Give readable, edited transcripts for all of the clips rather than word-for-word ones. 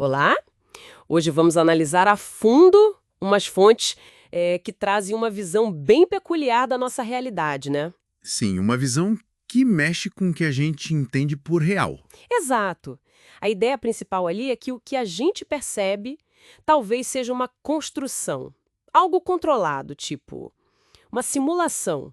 Olá! Hoje vamos analisar a fundo umas fontes que trazem uma visão bem peculiar da nossa realidade, né? Sim, uma visão que mexe com o que a gente entende por real. Exato. A ideia principal ali é que o que a gente percebe talvez seja uma construção, algo controlado, tipo uma simulação.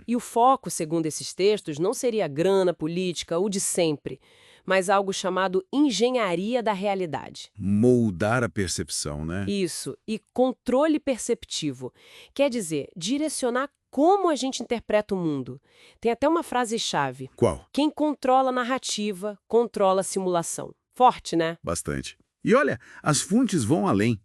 E o foco, segundo esses textos, não seria grana, política, o de sempre, mas algo chamado engenharia da realidade. Moldar a percepção, né? Isso, e controle perceptivo. Quer dizer, direcionar como a gente interpreta o mundo. Tem até uma frase-chave. Qual? Quem controla a narrativa, controla a simulação. Forte, né? Bastante. E olha, as fontes vão além.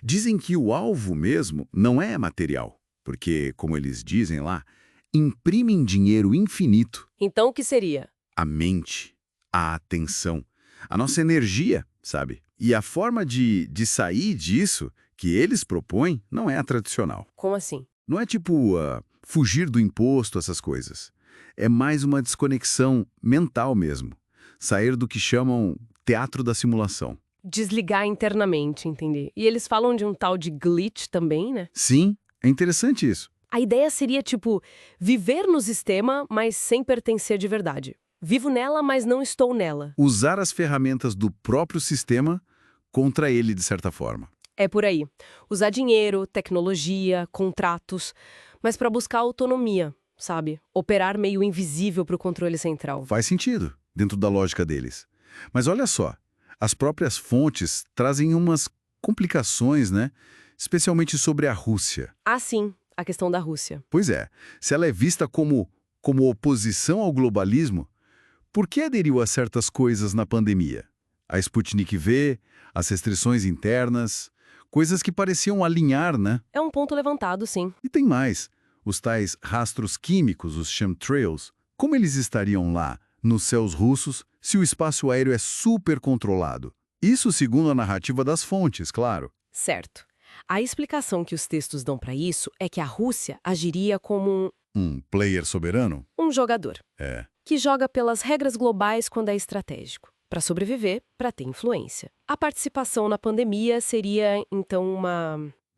Dizem que o alvo mesmo não é material, porque, como eles dizem lá, imprimem dinheiro infinito. Então, o que seria? A mente, a atenção, a nossa energia, sabe? E a forma de sair disso que eles propõem não é a tradicional. Como assim? Não é tipo fugir do imposto, essas coisas. É mais uma desconexão mental mesmo. Sair do que chamam teatro da simulação. Desligar internamente, entender. E eles falam de um tal de glitch também, né? Sim, é interessante isso. A ideia seria, tipo, viver no sistema, mas sem pertencer de verdade. Vivo nela, mas não estou nela. Usar as ferramentas do próprio sistema contra ele, de certa forma. É por aí. Usar dinheiro, tecnologia, contratos, mas para buscar autonomia, sabe? Operar meio invisível para o controle central. Faz sentido, dentro da lógica deles. Mas olha só, as próprias fontes trazem umas complicações, né? Especialmente sobre a Rússia. Ah, sim, a questão da Rússia. Pois é, se ela é vista como oposição ao globalismo, por que aderiu a certas coisas na pandemia? A Sputnik V, as restrições internas, coisas que pareciam alinhar, né? É um ponto levantado, sim. E tem mais, os tais rastros químicos, os chemtrails, como eles estariam lá, nos céus russos, se o espaço aéreo é super controlado? Isso segundo a narrativa das fontes, claro. Certo. A explicação que os textos dão para isso é que a Rússia agiria como Um player soberano? um jogador, É. que joga pelas regras globais quando é estratégico, para sobreviver, para ter influência. A participação na pandemia seria, então,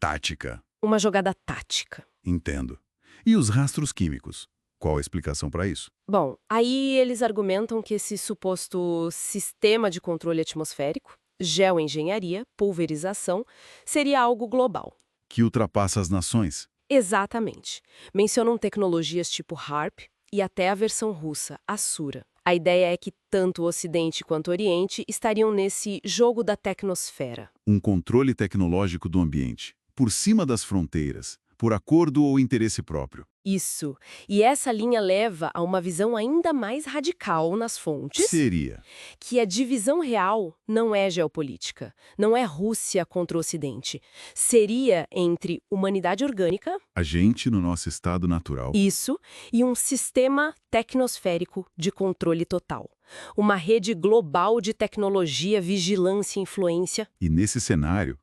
Tática. uma jogada tática. Entendo. E os rastros químicos? Qual a explicação para isso? Bom, aí eles argumentam que esse suposto sistema de controle atmosférico, geoengenharia, pulverização, seria algo global. Que ultrapassa as nações. Exatamente. Mencionam tecnologias tipo HARP e até a versão russa, a Sura. A ideia é que tanto o Ocidente quanto o Oriente estariam nesse jogo da tecnosfera. Um controle tecnológico do ambiente, por cima das fronteiras, por acordo ou interesse próprio. Isso. E essa linha leva a uma visão ainda mais radical nas fontes, Seria. que a divisão real não é geopolítica, não é Rússia contra o Ocidente. Seria entre humanidade orgânica, A gente no nosso estado natural. isso, e um sistema tecnosférico de controle total. Uma rede global de tecnologia, vigilância e influência E nesse cenário,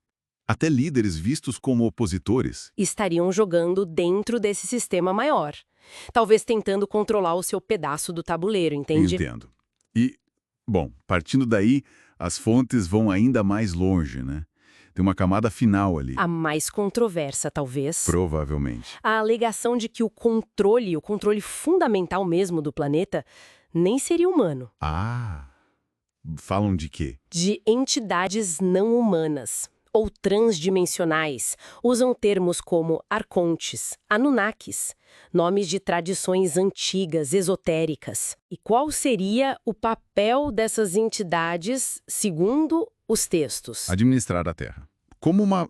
até líderes vistos como opositores. estariam jogando dentro desse sistema maior. Talvez tentando controlar o seu pedaço do tabuleiro, entende? Entendo. E, bom, partindo daí, as fontes vão ainda mais longe, né? Tem uma camada final ali. A mais controversa, talvez. Provavelmente. A alegação de que o controle fundamental mesmo do planeta, nem seria humano. Ah, falam de quê? De entidades não humanas ou transdimensionais. Usam termos como arcontes, anunnakis, nomes de tradições antigas, esotéricas. E qual seria o papel dessas entidades, segundo os textos? Administrar a Terra.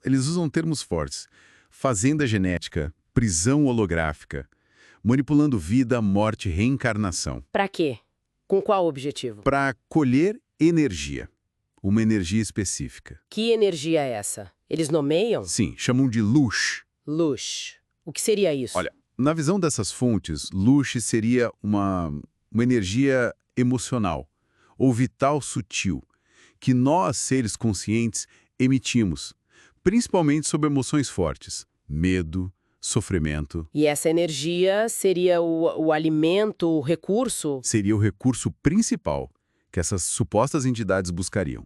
Eles usam termos fortes. Fazenda genética, prisão holográfica, manipulando vida, morte, reencarnação. Para quê? Com qual objetivo? Para colher energia. Uma energia específica. Que energia é essa? Eles nomeiam? Sim, chamam de luz. Luz. O que seria isso? Olha, na visão dessas fontes, luz seria uma energia emocional ou vital sutil que nós, seres conscientes, emitimos, principalmente sobre emoções fortes, medo, sofrimento. E essa energia seria o alimento, o recurso? Seria o recurso principal que essas supostas entidades buscariam.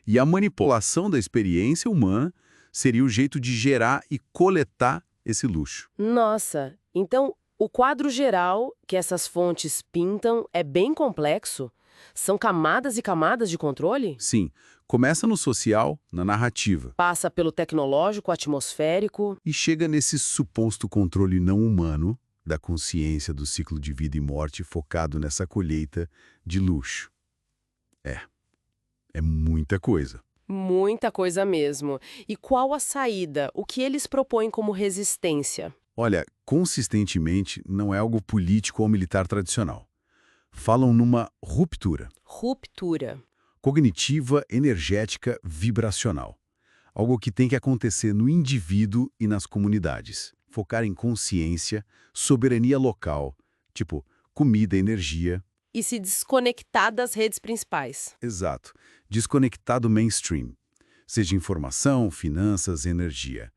E a manipulação da experiência humana seria o jeito de gerar e coletar esse luxo. Nossa, então o quadro geral que essas fontes pintam é bem complexo? São camadas e camadas de controle? Sim, começa no social, na narrativa, Passa pelo tecnológico, atmosférico. e chega nesse suposto controle não humano da consciência do ciclo de vida e morte focado nessa colheita de luxo. É muita coisa. Muita coisa mesmo. E qual a saída? O que eles propõem como resistência? Olha, consistentemente não é algo político ou militar tradicional. Falam numa ruptura Ruptura. cognitiva, energética, vibracional. Algo que tem que acontecer no indivíduo e nas comunidades. Focar em consciência, soberania local, tipo comida, energia. E se desconectar das redes principais. Exato. Desconectar do mainstream. Seja informação, finanças, energia.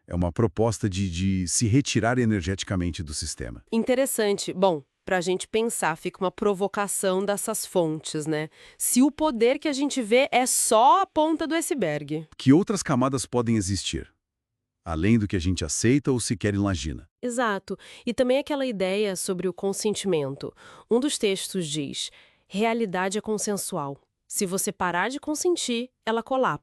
É uma proposta de se retirar energeticamente do sistema. Interessante. Bom, para a gente pensar, fica uma provocação dessas fontes, né? Se o poder que a gente vê é só a ponta do iceberg. Que outras camadas podem existir? Além do que a gente aceita ou sequer imagina. Exato. E também aquela ideia sobre o consentimento. Um dos textos diz: realidade é consensual. Se você parar de consentir, ela colapsa.